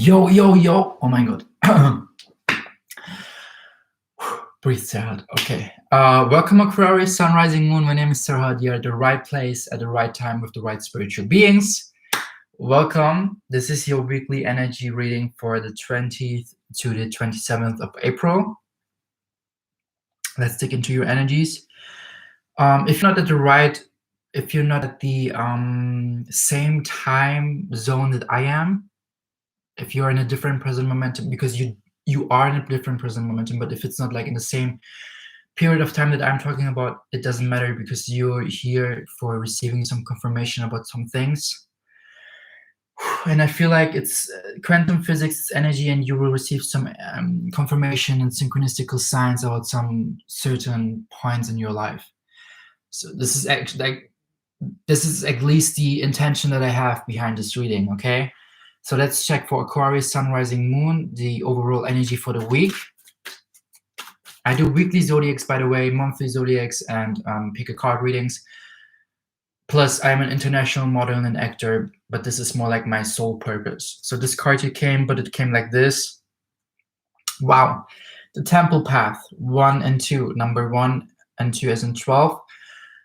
Yo, yo, yo. Oh my God. Breathe, Serhat. Okay. Welcome, Aquarius, Sun, Rising, Moon. My name is Serhat. You're at the right place at the right time with the right spiritual beings. Welcome. This is your weekly energy reading for the 20th to the 27th of April. Let's dig into your energies. If you're not at the same time zone that I am, if you're in a different present momentum, because you are in a different present momentum, but if it's not like in the same period of time that I'm talking about, it doesn't matter, because you're here for receiving some confirmation about some things. And I feel like it's quantum physics energy, and you will receive some confirmation and synchronicistical signs about some certain points in your life. So this is actually this is at least the intention that I have behind this reading. Okay, so let's check for Aquarius, Sun, Rising, Moon, the overall energy for the week. I do weekly zodiacs, by the way, monthly zodiacs, and pick a card readings. Plus, I'm an international model and actor, but this is more like my sole purpose. So this card came like this. Wow, the Temple Path, 1 and 2, number 1 and 2 as in 12.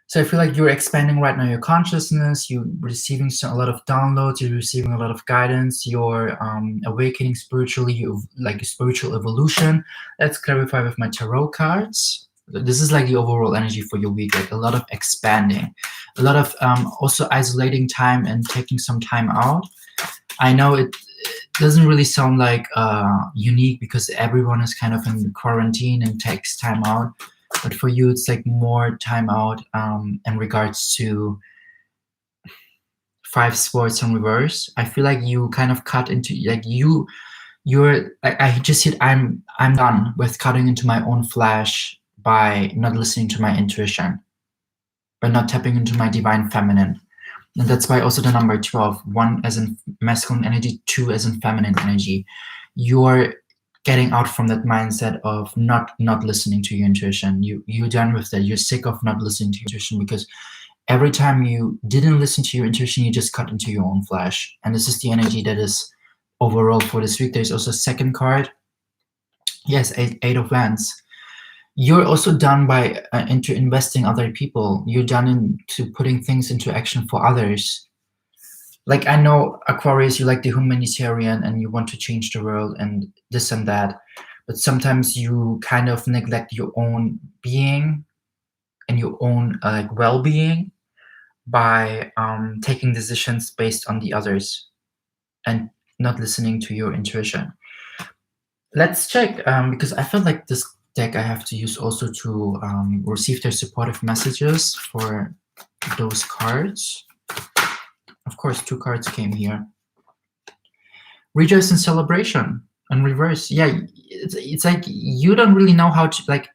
So I feel like you're expanding right now your consciousness, you're receiving a lot of downloads, you're receiving a lot of guidance, you're awakening spiritually, you like a spiritual evolution. Let's clarify with my tarot cards. This is like the overall energy for your week, like a lot of expanding, a lot of also isolating time and taking some time out. I know it doesn't really sound like unique, because everyone is kind of in quarantine and takes time out. But for you, it's like more time out in regards to 5 swords in reverse. I feel like you kind of cut into, like I just hit, I'm done with cutting into my own flesh by not listening to my intuition, by not tapping into my divine feminine. And that's why also the number 12, 1 as in masculine energy, 2 as in feminine energy. You're getting out from that mindset of not listening to your intuition. You're done with that. You're sick of not listening to your intuition, because every time you didn't listen to your intuition, you just cut into your own flesh. And this is the energy that is overall for this week. There's also a second card. Yes, 8 of Wands. You're also done by into investing other people. You're done into putting things into action for others. Like, I know, Aquarius, you like the humanitarian and you want to change the world and this and that, but sometimes you kind of neglect your own being and your own like well-being by taking decisions based on the others and not listening to your intuition. Let's check, because I felt like this deck I have to use also to receive their supportive messages for those cards. Of course, 2 cards came here. Rejoice and celebration and reverse. Yeah, it's like you don't really know how to, like,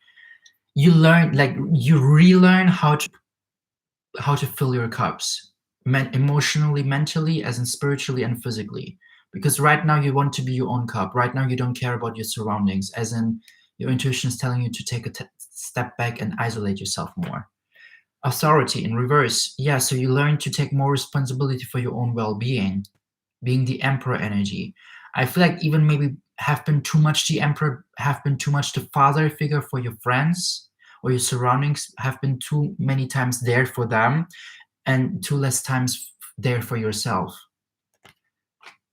you learn, like you relearn how to fill your cups, emotionally, mentally, as in spiritually and physically. Because right now you want to be your own cup. Right now you don't care about your surroundings, as in your intuition is telling you to take a step back and isolate yourself more. Authority in reverse. Yeah, so you learn to take more responsibility for your own well-being, being the Emperor energy. I feel like even maybe have been too much the Emperor, have been too much the father figure for your friends or your surroundings, have been too many times there for them and too less times there for yourself.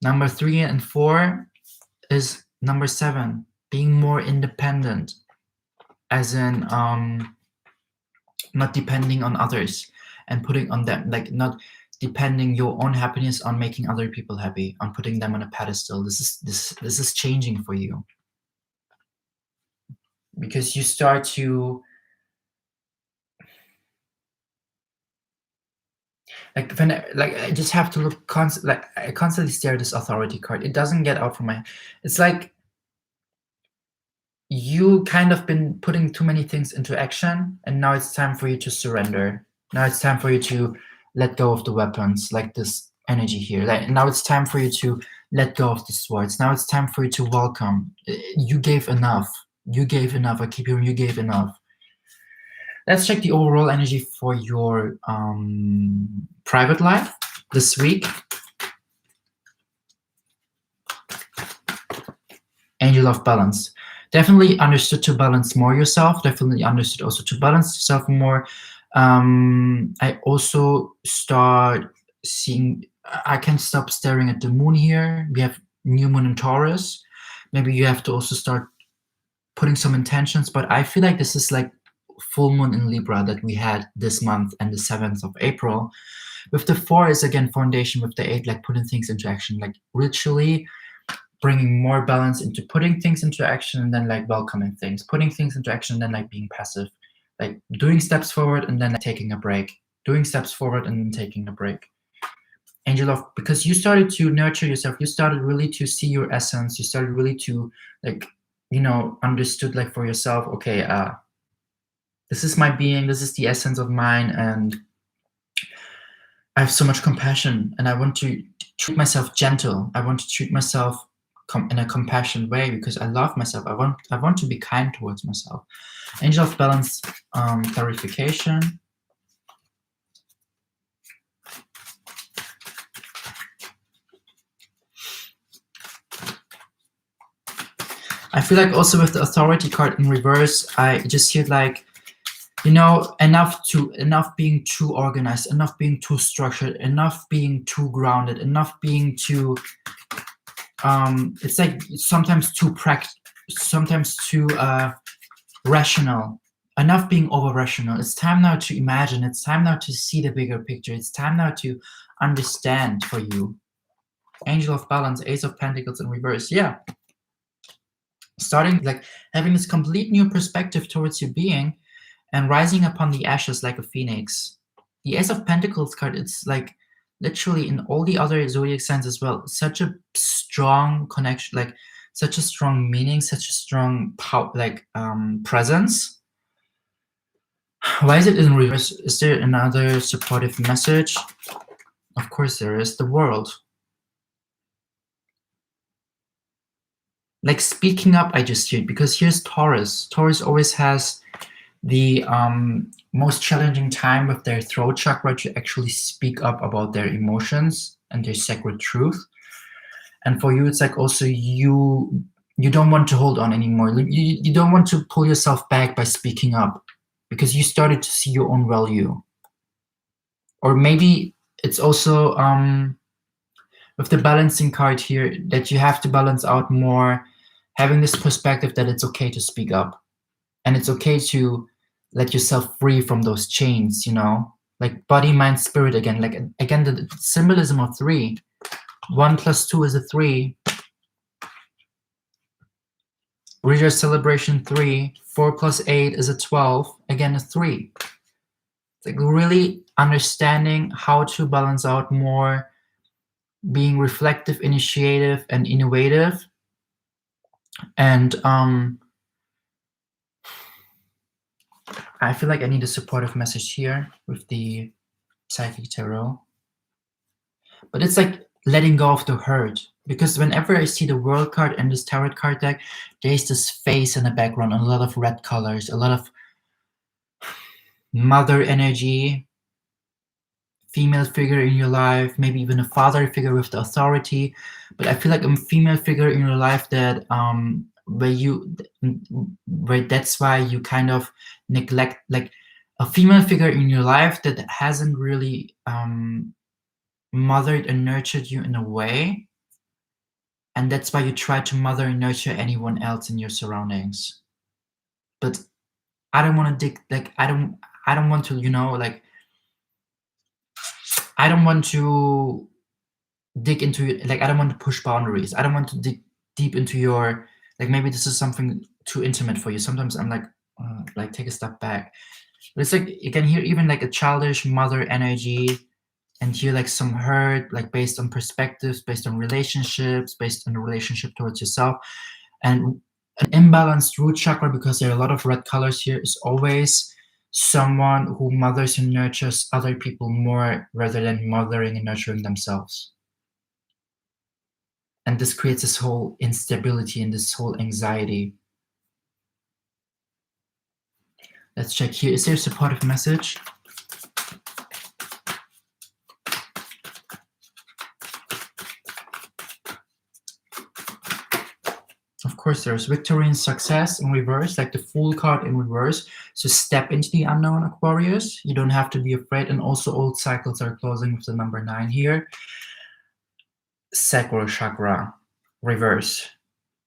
Number 3 and 4 is number 7, being more independent, as in not depending on others and putting on them, like not depending your own happiness on making other people happy, on putting them on a pedestal. This is changing for you, because you start to like, when I just have to look like I constantly stare at this authority card. It doesn't get out from my, it's like you kind of been putting too many things into action, and now it's time for you to surrender. Now it's time for you to let go of the weapons, like this energy here. Like, now it's time for you to let go of the swords. Now it's time for you to welcome. You gave enough. You gave enough. I keep hearing you gave enough. Let's check the overall energy for your private life this week. Angel of Balance. Definitely understood to balance more yourself. Definitely understood also to balance yourself more. I also start seeing, I can't stop staring at the moon here. We have new moon in Taurus. Maybe you have to also start putting some intentions, but I feel like this is like full moon in Libra that we had this month and the 7th of April. With the 4 is again foundation, with the 8 like putting things into action, like ritually bringing more balance into putting things into action and then like welcoming things, putting things into action and then like being passive, like doing steps forward and then like taking a break, doing steps forward and then taking a break. Angel of, because you started to nurture yourself, you started really to see your essence, you started really to like, you know, understood like for yourself, okay, this is my being, this is the essence of mine, and I have so much compassion and I want to treat myself gentle. I want to treat myself in a compassionate way because I love myself. I want to be kind towards myself. Angel of Balance, clarification. I feel like also with the Authority card in reverse, I just feel like, you know, enough being too organized, enough being too structured, enough being too grounded, enough being too it's like sometimes too rational, enough being over rational. It's time now to imagine, it's time now to see the bigger picture, it's time now to understand for you. Angel of Balance, Ace of Pentacles in reverse. Yeah, starting like having this complete new perspective towards your being and rising upon the ashes like a phoenix. The Ace of Pentacles card, it's like literally in all the other zodiac signs as well, such a strong connection, like such a strong meaning, such a strong power, like presence. Why is it in reverse? Is there another supportive message? Of course there is. The World. Like speaking up, I just hear it, because here's Taurus. Taurus always has the most challenging time with their throat chakra to actually speak up about their emotions and their sacred truth. And for you, it's like also you don't want to hold on anymore. You don't want to pull yourself back by speaking up because you started to see your own value. Or maybe it's also with the balancing card here that you have to balance out more, having this perspective that it's okay to speak up and it's okay to let yourself free from those chains, you know, like body, mind, spirit again. Like again, the symbolism of 3. 1 + 2 is a 3. Reader celebration 3. 4 + 8 is a 12. Again, a 3. It's like really understanding how to balance out more, being reflective, initiative, and innovative. And I feel like I need a supportive message here with the Psychic Tarot. But it's like letting go of the hurt. Because whenever I see the World card and this Tarot card deck, there's this face in the background, a lot of red colors, a lot of mother energy, female figure in your life, maybe even a father figure with the authority. But I feel like a female figure in your life that where that's why you kind of neglect, like a female figure in your life that hasn't really mothered and nurtured you in a way, and that's why you try to mother and nurture anyone else in your surroundings. But I don't want to dig, like I don't want to, you know, like I don't want to dig into, like I don't want to push boundaries. I don't want to dig deep into your, like maybe this is something too intimate for you. Sometimes I'm like take a step back. But it's like you can hear even like a childish mother energy, and hear like some hurt, like based on perspectives, based on relationships, based on the relationship towards yourself. And an imbalanced root chakra, because there are a lot of red colors here, is always someone who mothers and nurtures other people more rather than mothering and nurturing themselves. And this creates this whole instability and this whole anxiety. Let's check here. Is there a supportive message? Of course, there's victory and success in reverse, like the Fool card in reverse. So step into the unknown, Aquarius. You don't have to be afraid. And also old cycles are closing with the number 9 here. Sacral chakra, reverse.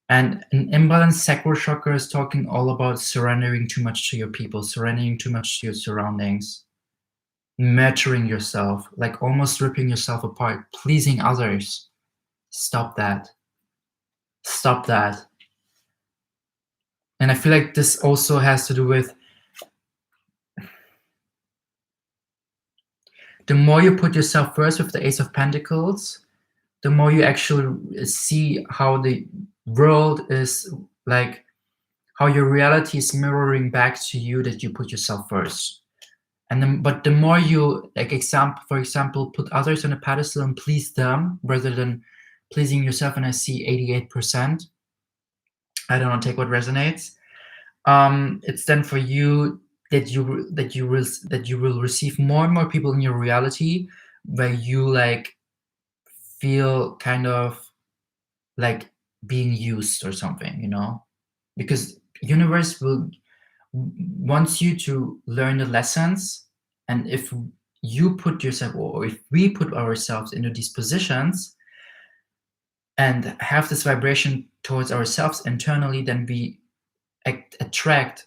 And an imbalanced sacral chakra is talking all about surrendering too much to your people, surrendering too much to your surroundings, nurturing yourself, like almost ripping yourself apart, pleasing others. Stop that. Stop that. And I feel like this also has to do with the more you put yourself first with the Ace of Pentacles, the more you actually see how the world is, like how your reality is mirroring back to you, that you put yourself first. And then, but the more you, like, for example, put others on a pedestal and please them rather than pleasing yourself, and I see 88%. I don't know, take what resonates. It's then for you that you will receive more and more people in your reality where you like feel kind of like being used or something, you know, because universe wants you to learn the lessons. And if you put yourself, or if we put ourselves into these positions and have this vibration towards ourselves internally, then we attract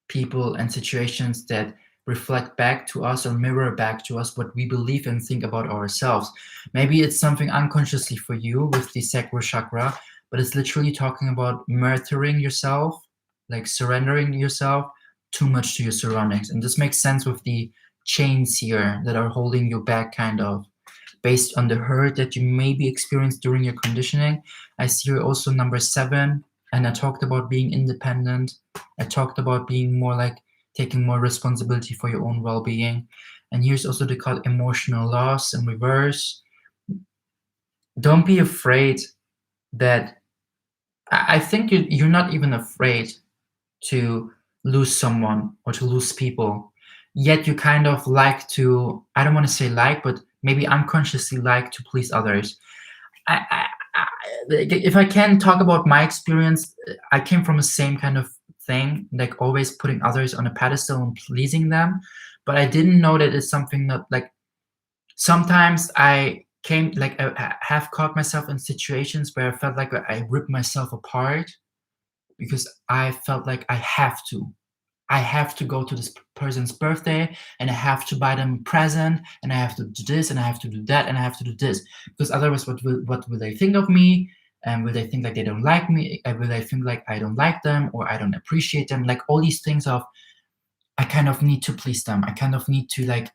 people and situations that reflect back to us or mirror back to us what we believe and think about ourselves. Maybe it's something unconsciously for you with the sacral chakra, but it's literally talking about nurturing yourself, like surrendering yourself too much to your surroundings. And this makes sense with the chains here that are holding you back, kind of based on the hurt that you maybe experienced during your conditioning. I see here also number 7, and I talked about being independent. I talked about being more like taking more responsibility for your own well-being. And here's also the card emotional loss in reverse. Don't be afraid that, I think you're not even afraid to lose someone or to lose people. Yet you kind of like to, I don't want to say like, but maybe unconsciously like to please others. If I can talk about my experience, I came from the same kind of thing, like always putting others on a pedestal and pleasing them. But I didn't know that it's something that, like, sometimes I have caught myself in situations where I felt like I ripped myself apart because I felt like I have to go to this person's birthday and I have to buy them a present and I have to do this and I have to do that and I have to do this, because otherwise what will they think of me? And will they think like they don't like me? Will they think like I don't like them or I don't appreciate them? Like all these things of, I kind of need to please them. I kind of need to like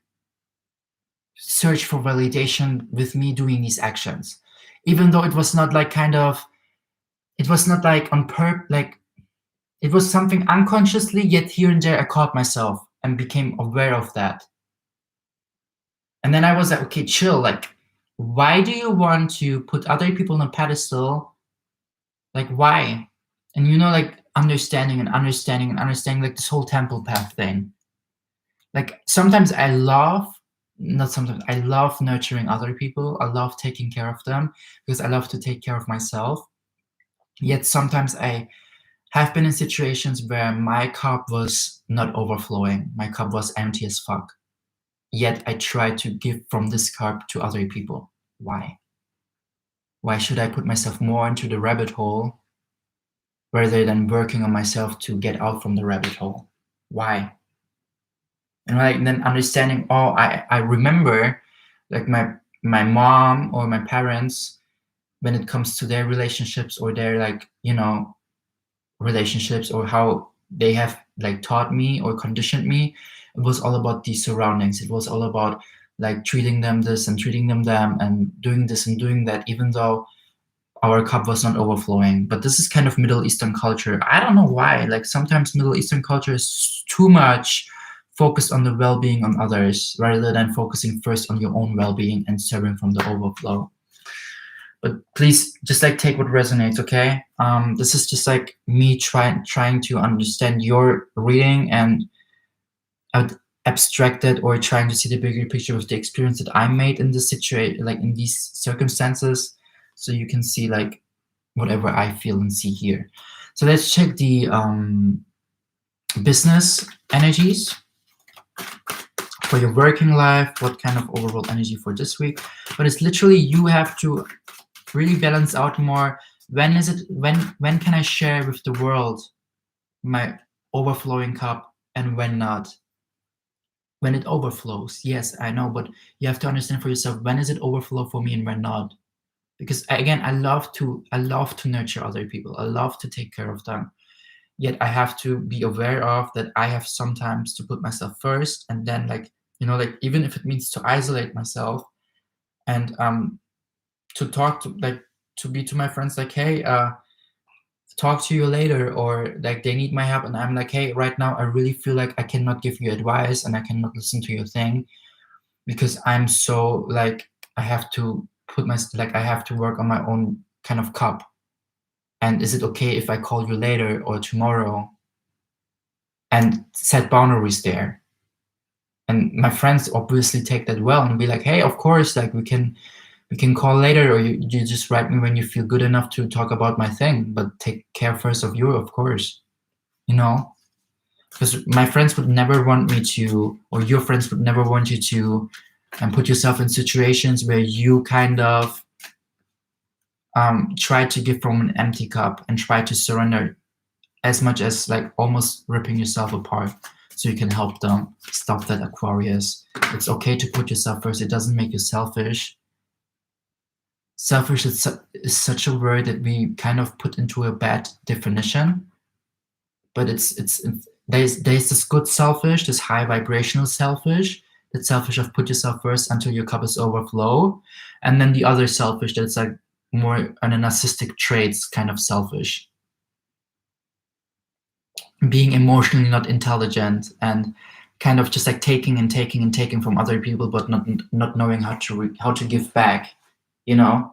search for validation with me doing these actions, even though it was not like it was not like on purpose, like it was something unconsciously, yet here and there I caught myself and became aware of that. And then I was like, okay, chill. Like, why do you want to put other people on a pedestal? Like, why? And you know, like understanding, like this whole temple path thing. Like sometimes I love nurturing other people. I love taking care of them because I love to take care of myself. Yet sometimes I have been in situations where my cup was not overflowing. My cup was empty as fuck. Yet I try to give from this cup to other people. Why? Why should I put myself more into the rabbit hole rather than working on myself to get out from the rabbit hole? Why? And like then understanding, oh, I remember like my mom or my parents, when it comes to their relationships or their like, you know, relationships or how they have like taught me or conditioned me, it was all about these surroundings. It was all about like treating them this and treating them and doing this and doing that, even though our cup was not overflowing. But this is kind of Middle Eastern culture. I don't know why, like sometimes Middle Eastern culture is too much focused on the well-being on others rather than focusing first on your own well-being and serving from the overflow. But please just like take what resonates, okay? This is just like me trying to understand your reading and abstract it, or trying to see the bigger picture of the experience that I made in this situation, like in these circumstances, so you can see like whatever I feel and see here. So let's check the business energies for your working life. What kind of overall energy for this week? But it's literally, you have to really balance out more. When is it? When can I share with the world my overflowing cup, and when not? When it overflows, yes, I know, but you have to understand for yourself, when is it overflow for me and when not? Because again, I love to nurture other people. I love to take care of them. Yet I have to be aware of that I have sometimes to put myself first, and then, like, you know, like, even if it means to isolate myself and to talk to, like, to be to my friends like, hey, talk to you later, or like they need my help and I'm like, hey, right now I really feel like I cannot give you advice and I cannot listen to your thing because I'm so, like, I have to put my, like, I have to work on my own kind of cup. And is it okay if I call you later or tomorrow? And set boundaries there. And my friends obviously take that well and be like, hey, of course, like, we can call later, or you just write me when you feel good enough to talk about my thing, but take care first of you, of course, you know? Because my friends would never want me to, or your friends would never want you to put yourself in situations where you kind of try to give from an empty cup and try to surrender as much as, like, almost ripping yourself apart so you can help them. Stop that, Aquarius. It's okay to put yourself first. It doesn't make you selfish. Selfish is such a word that we kind of put into a bad definition, but there's this good selfish, this high vibrational selfish, that selfish of put yourself first until your cup is overflow, and then the other selfish that's like more on a narcissistic traits kind of selfish, being emotionally not intelligent and kind of just like taking and taking and taking from other people, but not knowing how to give back, you know?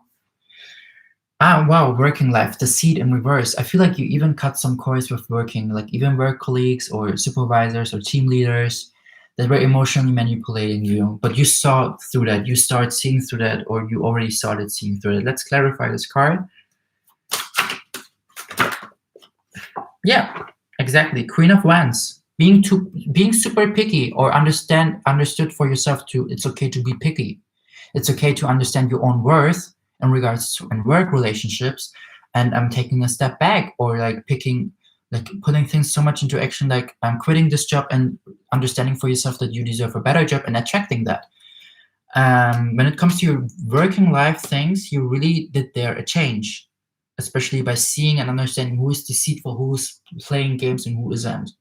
Ah, wow, working life, the seed in reverse. I feel like you even cut some cords with working, like even work colleagues or supervisors or team leaders that were emotionally manipulating you, but you saw through that, you start seeing through that, or you already started seeing through it. Let's clarify this card. Yeah, exactly. Queen of Wands. Being super picky, or understood for yourself too. It's okay to be picky. It's okay to understand your own worth in regards to in work relationships, and I'm taking a step back, or like putting things so much into action, like I'm quitting this job and understanding for yourself that you deserve a better job and attracting that. When it comes to your working life things, you really did there a change, especially by seeing and understanding who is deceitful, who's playing games, and who isn't.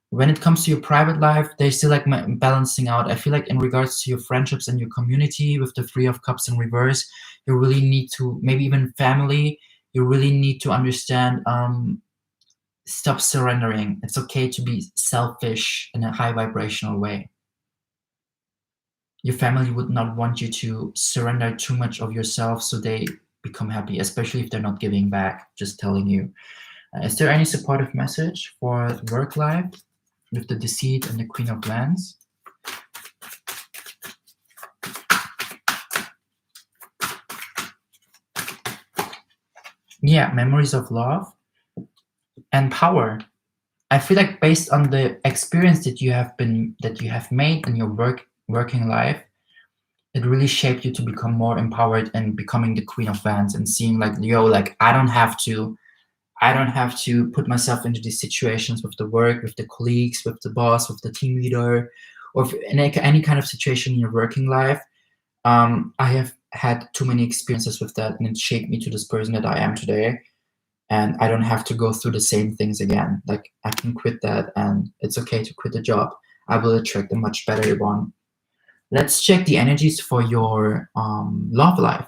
When it comes to your private life, they're still like balancing out. I feel like in regards to your friendships and your community with the Three of Cups in reverse, you really need to, maybe even family, you really need to understand, stop surrendering. It's okay to be selfish in a high vibrational way. Your family would not want you to surrender too much of yourself so they become happy, especially if they're not giving back, just telling you. Is there any supportive message for the work life with the Deceit and the Queen of Wands? Yeah, memories of love and power. I feel like based on the experience that you have made in your working life, it really shaped you to become more empowered and becoming the Queen of Wands and seeing like, yo, like I don't have to put myself into these situations with the work, with the colleagues, with the boss, with the team leader, or in any kind of situation in your working life. I have had too many experiences with that, and it shaped me to this person that I am today. And I don't have to go through the same things again. Like I can quit that, and it's okay to quit the job. I will attract a much better one. Let's check the energies for your love life.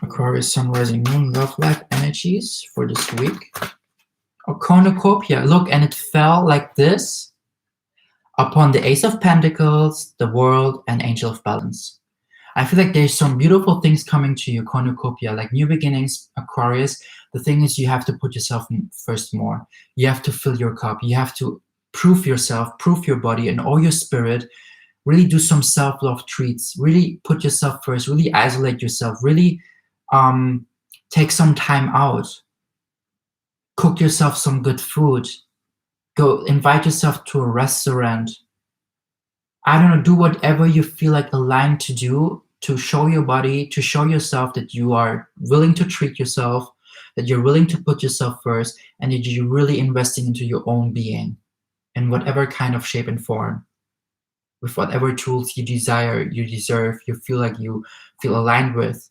Aquarius, Sun, Rising, Moon, love life energies for this week. A cornucopia. Look, and it fell like this upon the Ace of Pentacles, the World, and Angel of Balance. I feel like there's some beautiful things coming to you, cornucopia, like new beginnings, Aquarius. The thing is, you have to put yourself first more. You have to fill your cup. You have to prove yourself, prove your body and all your spirit. Really do some self-love treats. Really put yourself first. Really isolate yourself. Really Take some time out. Cook yourself some good food. Go invite yourself to a restaurant. I don't know, do whatever you feel like aligned to do to show your body, to show yourself that you are willing to treat yourself, that you're willing to put yourself first, and that you're really investing into your own being in whatever kind of shape and form, with whatever tools you desire, you deserve, you feel like you feel aligned with.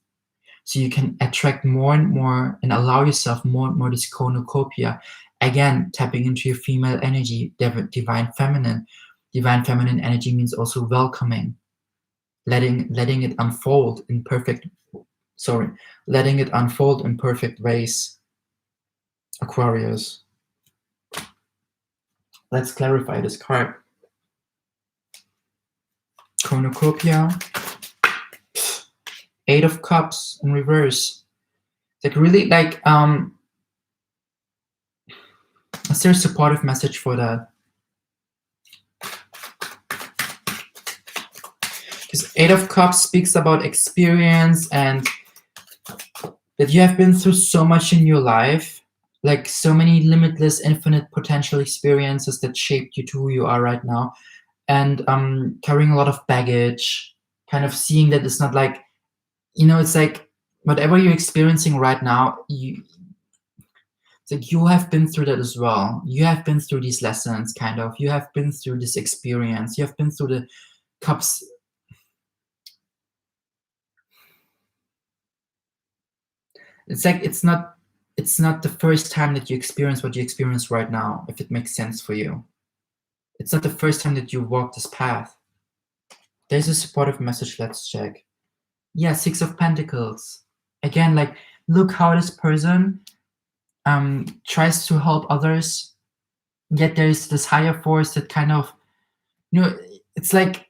So you can attract more and more and allow yourself more and more this cornucopia. Again, tapping into your female energy, divine feminine. Divine feminine energy means also welcoming, letting it unfold in perfect, letting it unfold in perfect ways. Aquarius. Let's clarify this card. Cornucopia. Eight of Cups in reverse. Like really like is there a supportive message for that? Because Eight of Cups speaks about experience and that you have been through so much in your life, like so many limitless, infinite potential experiences that shaped you to who you are right now, and carrying a lot of baggage, kind of seeing that it's not like, you know, it's like whatever you're experiencing right now, it's like you have been through that as well. You have been through these lessons, kind of. You have been through this experience. You have been through the cups. It's like it's not the first time that you experience what you experience right now, if it makes sense for you. It's not the first time that you walk this path. There's a supportive message. Let's check. Yeah, Six of Pentacles. Again, like, look how this person tries to help others, yet there's this higher force that kind of, you know, it's like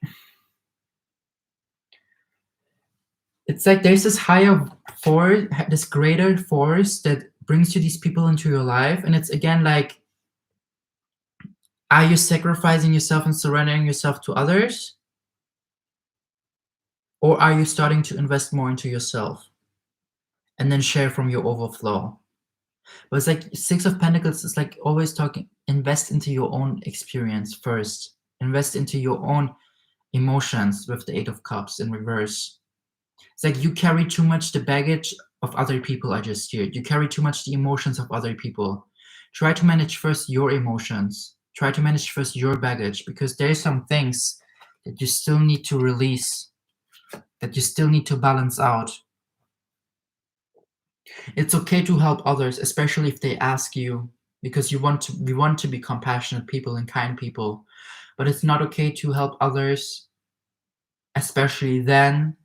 there's this higher force, this greater force that brings you these people into your life. And it's again like, are you sacrificing yourself and surrendering yourself to others? Or are you starting to invest more into yourself and then share from your overflow? But it's like Six of Pentacles is like always talking, invest into your own experience first. Invest into your own emotions with the Eight of Cups in reverse. It's like you carry too much the baggage of other people, I just heard. You carry too much the emotions of other people. Try to manage first your emotions. Try to manage first your baggage, because there's some things that you still need to release, that you still need to balance out. It's okay to help others, especially if they ask you, because we want to be compassionate people and kind people. But it's not okay to help others, especially then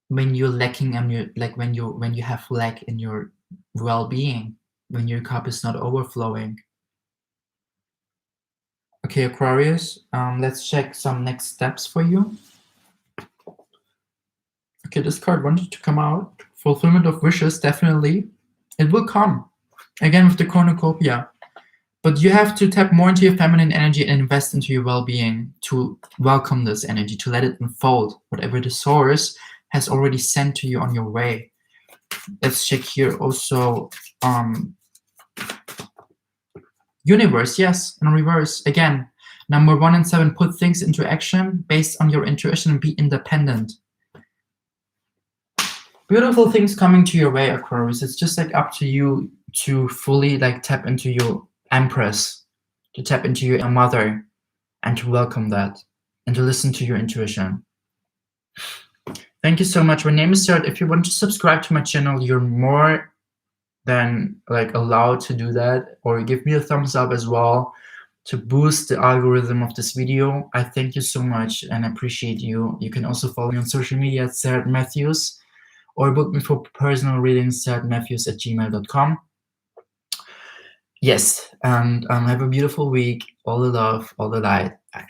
when you're lacking and you're like when you have lack in your well-being, when your cup is not overflowing. Okay, Aquarius, let's check some next steps for you. Okay, this card wanted to come out. Fulfillment of wishes, definitely. It will come. Again with the cornucopia. But you have to tap more into your feminine energy and invest into your well-being to welcome this energy, to let it unfold, whatever the source has already sent to you on your way. Let's check here also. Universe, yes, in reverse. Again, number 1 and 7, put things into action based on your intuition and be independent. Beautiful things coming to your way, Aquarius. It's just like up to you to fully like tap into your Empress, to tap into your mother, and to welcome that, and to listen to your intuition. Thank you so much. My name is Serhat. If you want to subscribe to my channel, you're more than like allowed to do that, or give me a thumbs up as well to boost the algorithm of this video. I thank you so much and appreciate you. You can also follow me on social media at Serhat Matthews, or book me for personal readings, serhatmatthews@gmail.com. Yes, and have a beautiful week. All the love, all the light. Bye.